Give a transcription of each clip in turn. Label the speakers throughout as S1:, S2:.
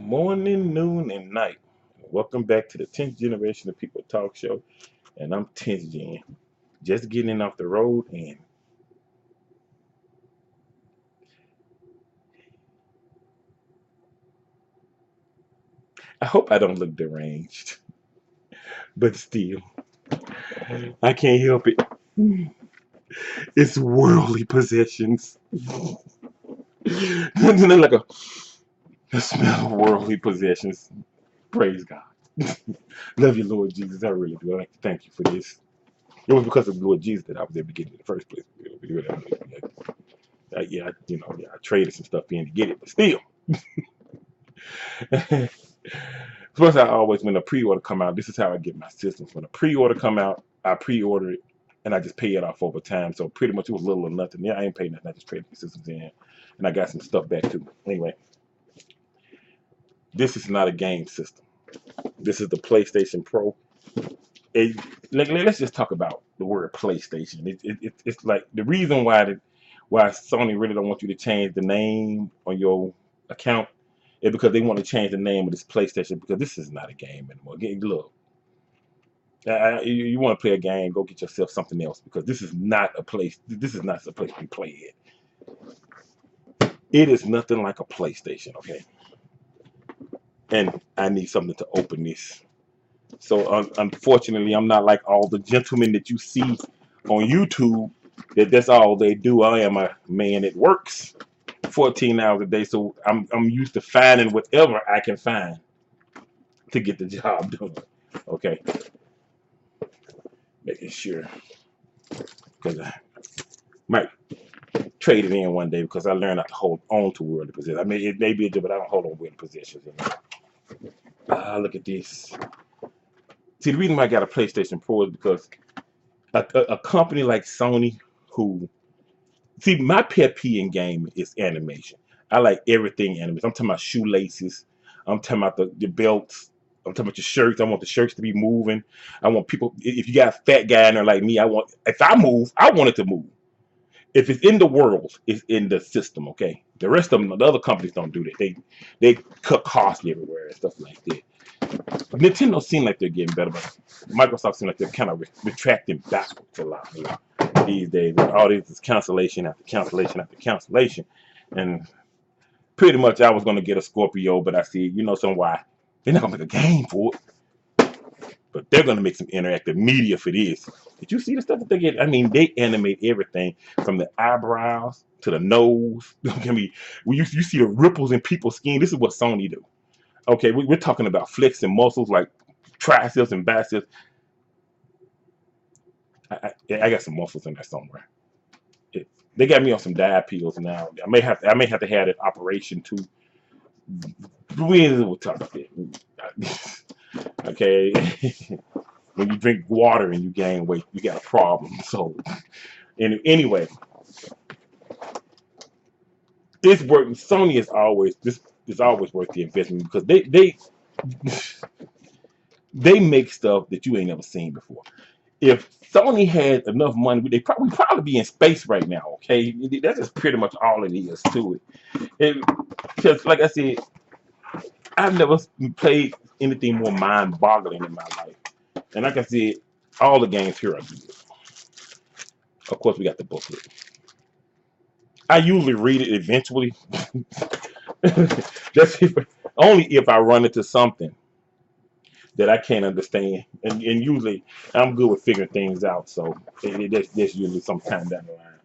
S1: Morning, noon, and night. Welcome back to the 10th generation of people talk show. And I'm 10th gen. Just getting in off the road, and I hope I don't look deranged. But still, I can't help it. It's worldly possessions. Isn't it like a smell of worldly possessions? Praise God. Love you, Lord Jesus. I really do. I like to thank you for this. It was because of Lord Jesus that I was able to get it in the first place. I traded some stuff in to get it, but still. Plus, I always, when a pre-order come out, this is how I get my systems. When a pre-order come out, I pre-order it, and I just pay it off over time. So pretty much it was little or nothing. Yeah, I ain't paying nothing. I just traded the systems in, and I got some stuff back too. Anyway, this is not a game system. This is the PlayStation Pro. Let's just talk about the word PlayStation. It's like the reason why Sony really don't want you to change the name on your account is because they want to change the name of this PlayStation because this is not a game anymore. Look, you want to play a game, go get yourself something else because this is not a place. This is not a place to play at. It is nothing like a PlayStation, okay? And I need something to open this. So unfortunately, I'm not like all the gentlemen that you see on YouTube. That's all they do. I am a man that works 14 hours a day, so I'm used to finding whatever I can find to get the job done. Okay, making sure because I might trade it in one day because I learned not to hold on to worldly possessions. I mean, it may be a job, but I don't hold on worldly possessions. Look at this. See, the reason why I got a PlayStation Pro is because a company like Sony, who see my pet peeve in gaming is animation. I like everything animation. I'm talking about shoelaces. I'm talking about the belts. I'm talking about your shirts. I want the shirts to be moving. I want people. If you got a fat guy in there like me, if I move, I want it to move. If it's in the world, it's in the system. Okay. The rest of them, the other companies don't do that. They cut costs everywhere and stuff like that. Nintendo seems like they're getting better, but Microsoft seems like they're kind of retracting backwards a lot these days. All this is cancellation after cancellation after cancellation, and pretty much I was going to get a Scorpio, but I see, some why they're not going to make a game for it, but they're going to make some interactive media for this. Did you see the stuff that they get? I mean, they animate everything from the eyebrows to the nose. I mean, when you see the ripples in people's skin, this is what Sony do. Okay, we're talking about flexing muscles like triceps and biceps. I got some muscles in there somewhere. They got me on some diet pills now. I may have to have that operation too. We'll talk about that. Okay, when you drink water and you gain weight, you got a problem. So, anyway, this work. Sony is always this is always worth the investment because they make stuff that you ain't never seen before. If Sony had enough money, they probably be in space right now. Okay, that's just pretty much all it is to it. Because, like I said, I've never played anything more mind-boggling in my life. And like I said, all the games here are good. Of course, we got the booklet. I usually read it eventually. That's only if I run into something that I can't understand. And usually I'm good with figuring things out. So that's usually sometime down the line.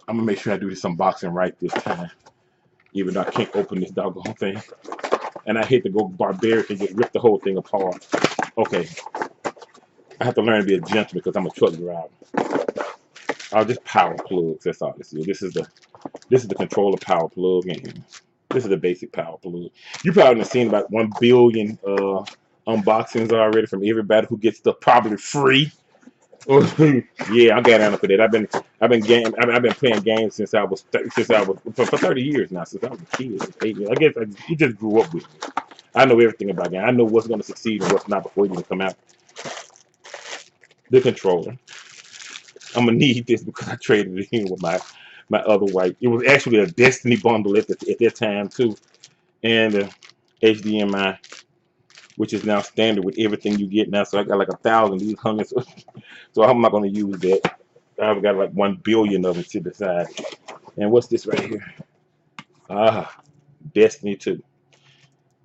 S1: I'm gonna make sure I do this unboxing right this time. Even though I can't open this doggone thing. And I hate to go barbaric and just rip the whole thing apart. Okay. I have to learn to be a gentleman because I'm a truck driver. I'll just power plugs. That's all this is. This is the controller power plug, and this is the basic power plug. You probably have seen about 1 billion unboxings already from everybody who gets stuff probably free. Yeah, I got down for that. I've been playing games since I was for 30 years now, since I was a kid. I guess you just grew up with me. I know everything about games. I know what's going to succeed and what's not before it even come out. The controller. I'm gonna need this because I traded it in with my other white. It was actually a Destiny bundle at that time too, and HDMI, which is now standard with everything you get now. So I got like 1,000 of these hundreds. So I'm not going to use that. I've got like 1 billion of them to the side. And what's this right here? Ah, Destiny 2.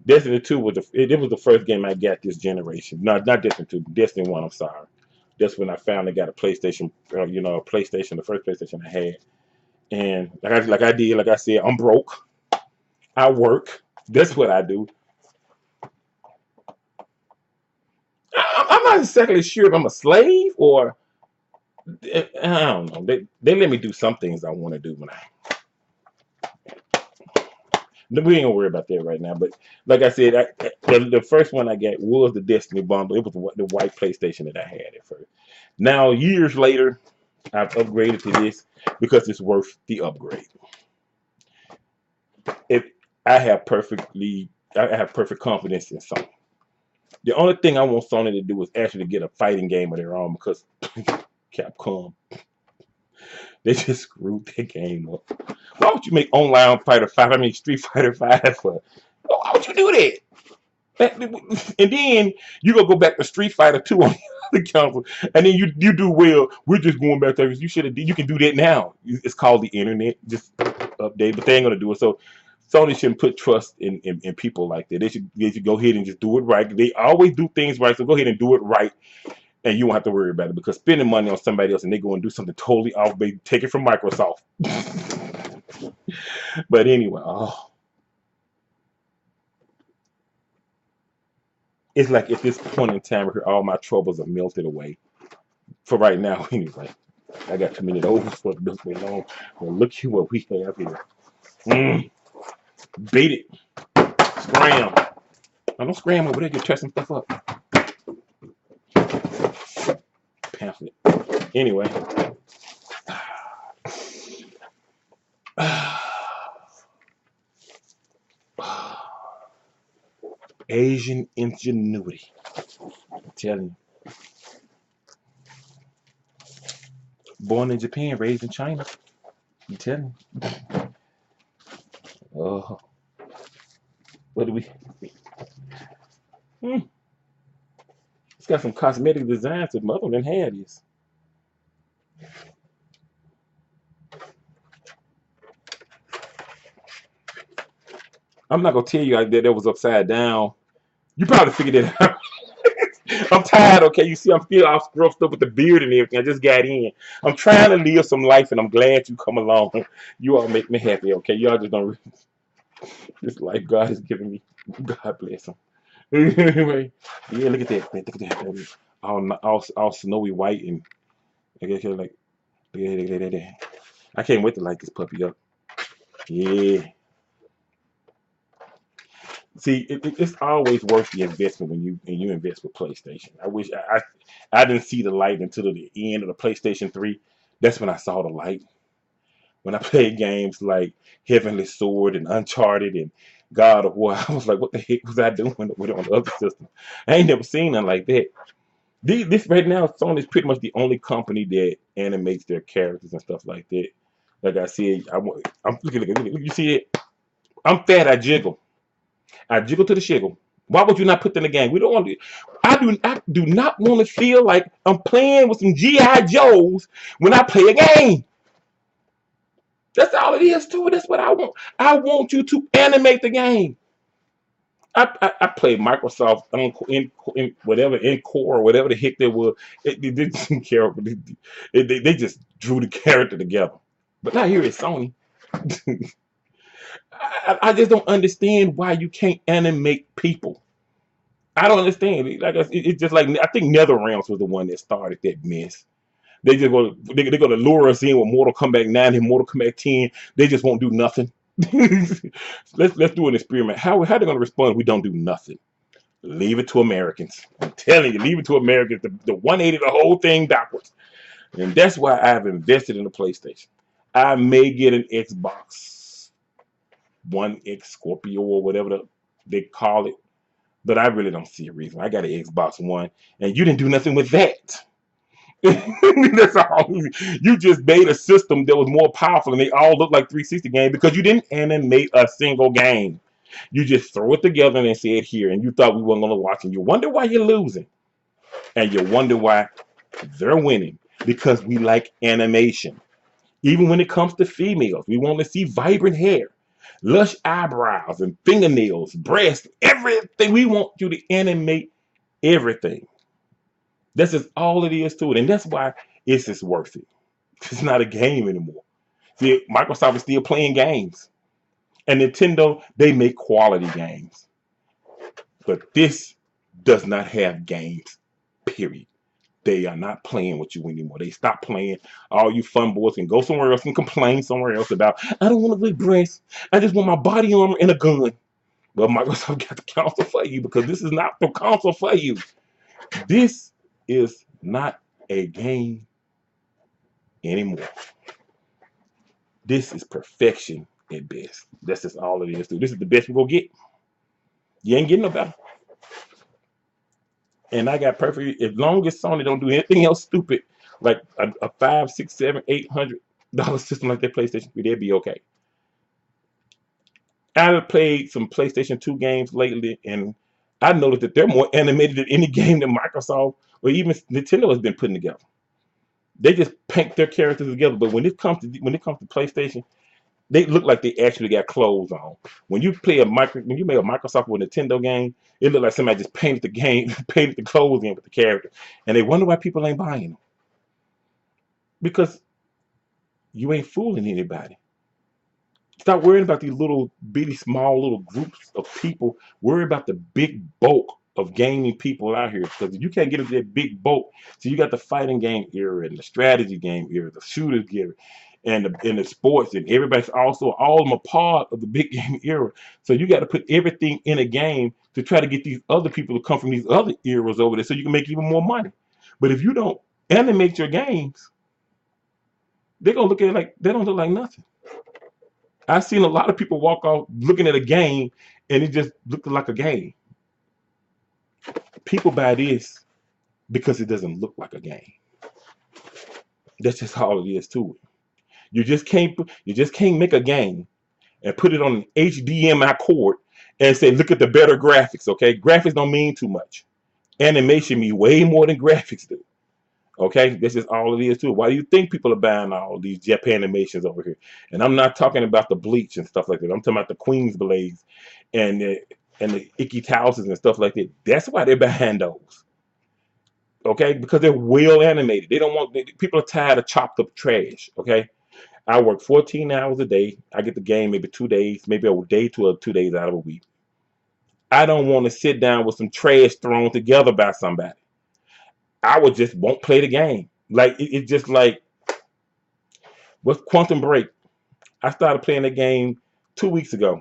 S1: Destiny 2 was it was the first game I got this generation. Not Destiny 2, Destiny 1, I'm sorry. That's when I finally got a PlayStation, a PlayStation, the first PlayStation I had. And like I said, I'm broke. I work. That's what I do. I'm not exactly sure if I'm a slave or I don't know. They let me do some things I want to do when we ain't gonna worry about that right now. But like I said, the first one I got was the Destiny bundle. It was the white PlayStation that I had at first. Now years later, I've upgraded to this because it's worth the upgrade. If I have perfect confidence in Sony. The only thing I want Sony to do is actually get a fighting game of their own because Capcom, they just screwed their game up. Why would you make online Fighter 5? I mean Street Fighter 5 for? Why would you do that? And then you gonna go back to Street Fighter 2 on the console, and then you do well. We're just going back there. You should have. You can do that now. It's called the internet. Just update, but they ain't gonna do it. So Sony shouldn't put trust in people like that. They should go ahead and just do it right. They always do things right, so go ahead and do it right, and you won't have to worry about it. Because spending money on somebody else and they go and do something totally off, they take it from Microsoft. But anyway, it's like at this point in time, all my troubles are melted away. For right now, anyway. I got too many of those for this way long. Well, look at what we have here. Beat it. Scram. I don't scram over there. Just tear some stuff up. Pamphlet. Anyway. Asian ingenuity. I'm telling you. Born in Japan, raised in China. I'm telling you. Oh. What do we? It's got some cosmetic designs that mother than had this. I'm not gonna tell you that was upside down. You probably figured it out. I'm tired, okay? You see, I'm still all scruffed up with the beard and everything. I just got in. I'm trying to live some life, and I'm glad you come along. You all make me happy, okay? Y'all just don't. This life God has given me. God bless him. Anyway, yeah, look at that. Look at that. All snowy white and like, look at that. I can't wait to light this puppy up. Yeah. See, it's always worth the investment when you invest with PlayStation. I wish I didn't see the light until the end of the PlayStation 3. That's when I saw the light. When I played games like Heavenly Sword and Uncharted and God of War, I was like, what the heck was I doing with it on the other system? I ain't never seen nothing like that. This right now, Sony's pretty much the only company that animates their characters and stuff like that. Like I said, I'm look. You see it? I'm fat. I jiggle. I jiggle to the shiggle. Why would you not put that in the game? We don't want to. I do not want to feel like I'm playing with some GI Joes when I play a game. That's all it is to it. That's what I want. I want you to animate the game. I played Microsoft in whatever in core or whatever the heck they were. They didn't care. They just drew the character together. But now here it's Sony. I just don't understand why you can't animate people. I don't understand. Like it's just like I think NetherRealms was the one that started that mess. They're gonna lure us in with Mortal Kombat 9 and Mortal Kombat 10. They just won't do nothing. let's do an experiment. How they gonna respond if we don't do nothing? Leave it to Americans. I'm telling you, leave it to Americans. The 180 the whole thing backwards. And that's why I've invested in the PlayStation. I may get an Xbox One X Scorpio or whatever they call it, but I really don't see a reason. I got an Xbox One, and you didn't do nothing with that. That's all. You just made a system that was more powerful, and they all look like 360 games because you didn't animate a single game. You just throw it together and said here, and you thought we weren't going to watch, and you wonder why you're losing, and you wonder why they're winning because we like animation. Even when it comes to females, we want to see vibrant hair, lush eyebrows, and fingernails, breasts, everything. We want you to animate everything. That's just all it is to it. And that's why it's just worth it. It's not a game anymore. See, Microsoft is still playing games. And Nintendo, they make quality games. But this does not have games, period. They are not playing with you anymore. They stop playing. All you fun boys can go somewhere else and complain somewhere else about, I don't want to play breasts. I just want my body armor and a gun. Well, Microsoft got the console for you because this is not the console for you. This is not a game anymore. This is perfection at best. That's just all it is. This is the best we're going to get. You ain't getting no better. And I got perfect. As long as Sony don't do anything else stupid, like a $500, $600, $700, $800 system like that PlayStation 3, they'd be okay. I've played some PlayStation 2 games lately, and I noticed that they're more animated than any game that Microsoft or even Nintendo has been putting together. They just paint their characters together, but when it comes to PlayStation, they look like they actually got clothes on. When you made a Microsoft or Nintendo game, it looked like somebody just painted the game, painted the clothes in with the character, and they wonder why people ain't buying them. Because you ain't fooling anybody. Stop worrying about these little bitty small little groups of people. Worry about the big bulk of gaming people out here. Because you can't get into that big bulk. So you got the fighting game era and the strategy game era, the shooters era, and the sports, and everybody's also all of them a part of the big game era. So you got to put everything in a game to try to get these other people to come from these other eras over there so you can make even more money. But if you don't animate your games, they're gonna look at it like they don't look like nothing. I've seen a lot of people walk off looking at a game and it just looked like a game. People buy this because it doesn't look like a game. That's just all it is to it. You just can't make a game and put it on an HDMI cord and say, look at the better graphics, okay? Graphics don't mean too much. Animation means way more than graphics do. Okay, this is all it is too. Why do you think people are buying all these Japan animations over here? And I'm not talking about the Bleach and stuff like that. I'm talking about the Queen's Blades and the Icky Towses and stuff like that. That's why they're buying those. Okay, because they're well animated. They don't want people are tired of chopped up trash. Okay, I work 14 hours a day. I get the game maybe 2 days, maybe a day to 2 days out of a week. I don't want to sit down with some trash thrown together by somebody. I would just won't play the game. Like it's just like with Quantum Break. I started playing the game 2 weeks ago.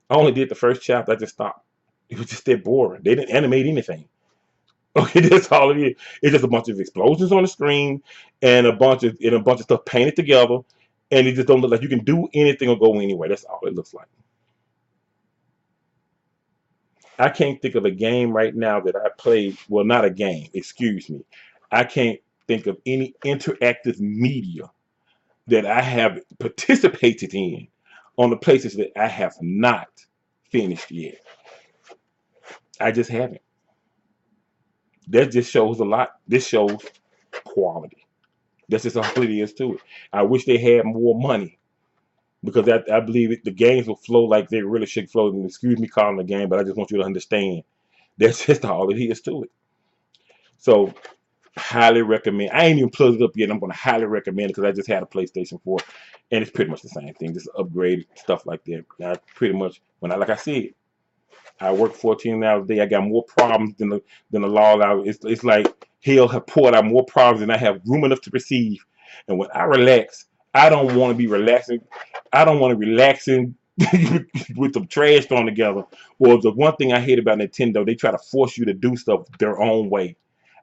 S1: I only did the first chapter. I just stopped. It was just that boring. They didn't animate anything. Okay, that's all it is. It's just a bunch of explosions on the screen and a bunch of stuff painted together, and it just don't look like you can do anything or go anywhere. That's all it looks like. I can't think of a game right now that I played. Well, not a game. Excuse me. I can't think of any interactive media that I have participated in on the places that I have not finished yet. I just haven't. That just shows a lot. This shows quality. That's just all it is to it. I wish they had more money because I believe the games will flow like they really should flow. And excuse me calling the game, but I just want you to understand that's just all it is to it. So highly recommend. I ain't even plugged it up yet. I'm going to highly recommend it because I just had a PlayStation 4 and it's pretty much the same thing. Just upgraded stuff like that. I pretty much like I said, I work 14 hours a day. I got more problems than the log out. It's like hell have poured out more problems than I have room enough to receive. And when I relax, I don't want to be relaxing. I don't want to relaxing with some trash thrown together. Well, the one thing I hate about Nintendo, they try to force you to do stuff their own way.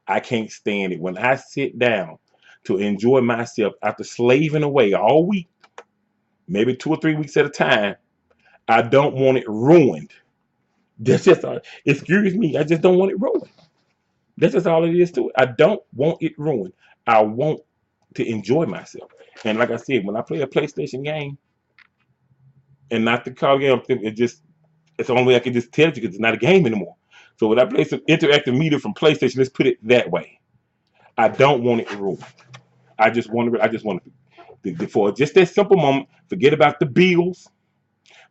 S1: I can't stand it. When I sit down to enjoy myself after slaving away all week, maybe 2 or 3 weeks at a time, I don't want it ruined. That's just excuse me. I just don't want it ruined. That's just all it is to it. I don't want it ruined. I want to enjoy myself. And like I said, when I play a PlayStation game and not the car game, it's the only way I can just tell you because it's not a game anymore. So when I play some interactive media from PlayStation, let's put it that way. I don't want it ruined. I just want to, for just that simple moment, forget about the bills,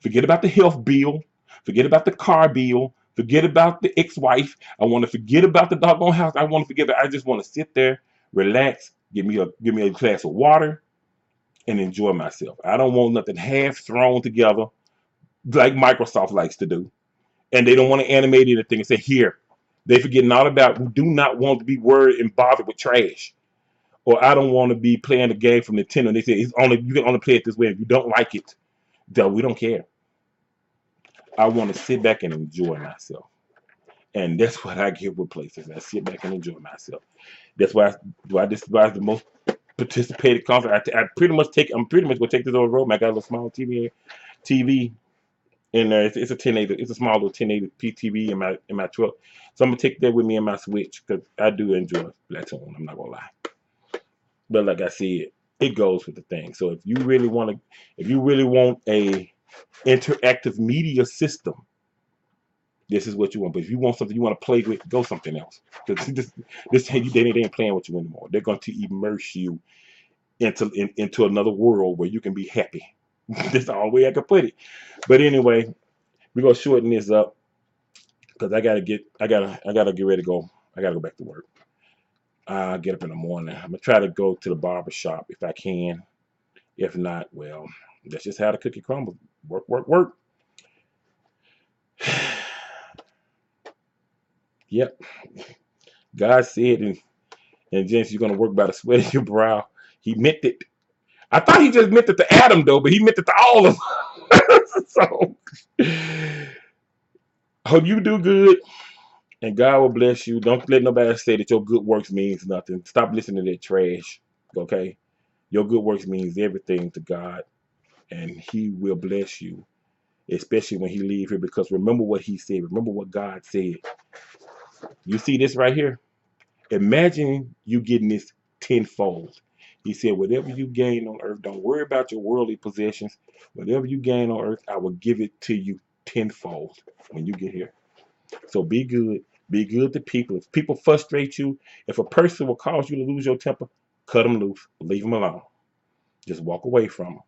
S1: forget about the health bill, forget about the car bill, forget about the ex-wife. I want to forget about the doggone house. I want to forget that. I just want to sit there, relax, give me a glass of water, and enjoy myself. I don't want nothing half thrown together like Microsoft likes to do. And they don't want to animate anything and say, here. They forgetting all about, we do not want to be worried and bothered with trash. Or I don't want to be playing a game from Nintendo. And they say you can only play it this way. If you don't like it, then we don't care. I want to sit back and enjoy myself. And that's what I get with PlayStation. I sit back and enjoy myself. That's why this is the most participated concert. I pretty much I'm pretty much gonna take this over the road. I got a little small TV in there. It's a 1080. It's a small little 1080p TV in my truck. So I'm gonna take that with me in my Switch because I do enjoy Splatoon. I'm not gonna lie. But like I said, it goes with the thing. So if you really want a interactive media system, this is what you want. But if you want something you want to play with, go something else. Because they ain't playing with you anymore. They're going to immerse you into another world where you can be happy. That's the only way I can put it. But anyway, we're gonna shorten this up because I gotta get ready to go. I gotta go back to work. I get up in the morning. I'm gonna try to go to the barber shop if I can. If not, well, that's just how the cookie crumbles. Work, work, work. Yep. God said, and James, you're gonna work by the sweat of your brow. He meant it. I thought he just meant it to Adam though, but he meant it to all of us. So, hope you do good, and God will bless you. Don't let nobody say that your good works means nothing. Stop listening to that trash. Okay, your good works means everything to God, and He will bless you, especially when He leave here. Because remember what He said. Remember what God said. You see this right here? Imagine you getting this tenfold. He said, whatever you gain on earth, don't worry about your worldly possessions. Whatever you gain on earth, I will give it to you tenfold when you get here. So be good. Be good to people. If people frustrate you, if a person will cause you to lose your temper, cut them loose. Leave them alone. Just walk away from them.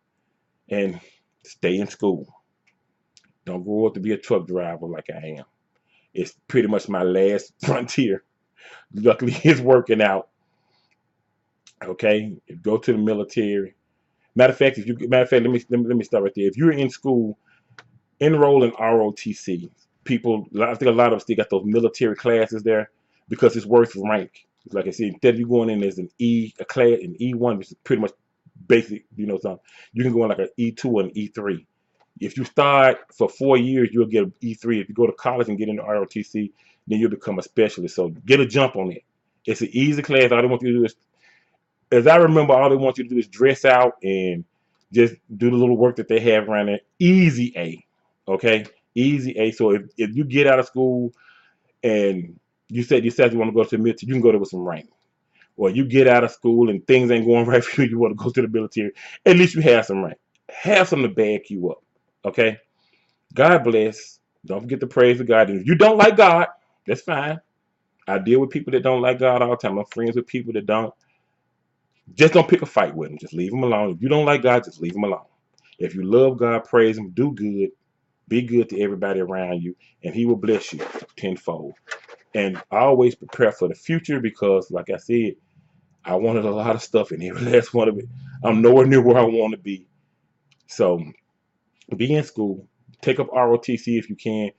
S1: And stay in school. Don't grow up to be a truck driver like I am. It's pretty much my last frontier. Luckily, it's working out. Okay, go to the military. Matter of fact, let me start right there. If you're in school, enroll in ROTC. People, I think a lot of us still got those military classes there because it's worth rank. Like I said, instead of you going in as a class, an E1, which is pretty much basic, something, you can go in like an E2 or an E3. If you start for 4 years, you'll get an E3. If you go to college and get into ROTC, then you'll become a specialist. So get a jump on it. It's an easy class. All they want you to do is, as I remember, all they want you to do is dress out and just do the little work that they have around there. Easy A. Okay? Easy A. So if you get out of school and you said you want to go to the military, you can go there with some rank. Or you get out of school and things ain't going right for you, you want to go to the military, at least you have some rank. Have something to back you up. Okay? God bless. Don't forget to praise the God. And if you don't like God, that's fine. I deal with people that don't like God all the time. I'm friends with people that don't. Just don't pick a fight with them. Just leave them alone. If you don't like God, just leave them alone. If you love God, praise Him, do good, be good to everybody around you, and He will bless you tenfold. And always prepare for the future because, like I said, I wanted a lot of stuff in every last one of it. I'm nowhere near where I want to be. So be in school. Take up ROTC if you can.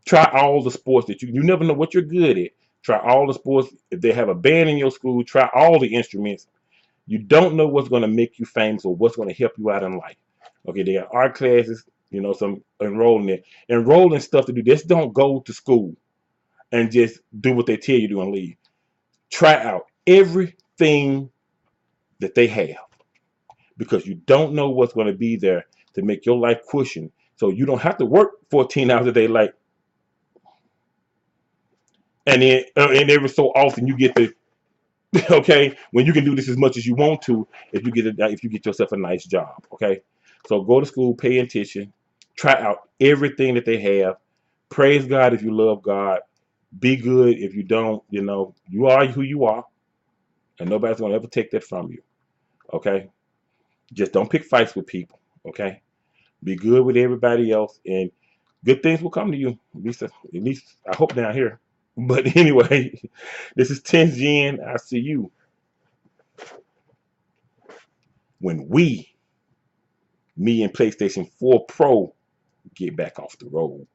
S1: Try all the sports that you never know what you're good at. Try all the sports. If they have a band in your school, try all the instruments. You don't know what's going to make you famous or what's going to help you out in life. Okay, they got art classes, some enrolling there. Enroll in stuff to do. Just don't go to school and just do what they tell you to do and leave. Try out everything that they have because you don't know what's going to be there to make your life cushion. So you don't have to work 14 hours a day and then and every so often you get to Okay, when you can do this as much as you want to if you get yourself a nice job. Okay, so go to school, pay attention, try out everything that they have. Praise God if you love God. Be good if you don't. You know, you are who you are, and nobody's gonna ever take that from you. Okay, just don't pick fights with people. Okay, be good with everybody else, and good things will come to you. At least I hope down here. But anyway, this is 10 Gen. I see you when me and PlayStation 4 Pro get back off the road.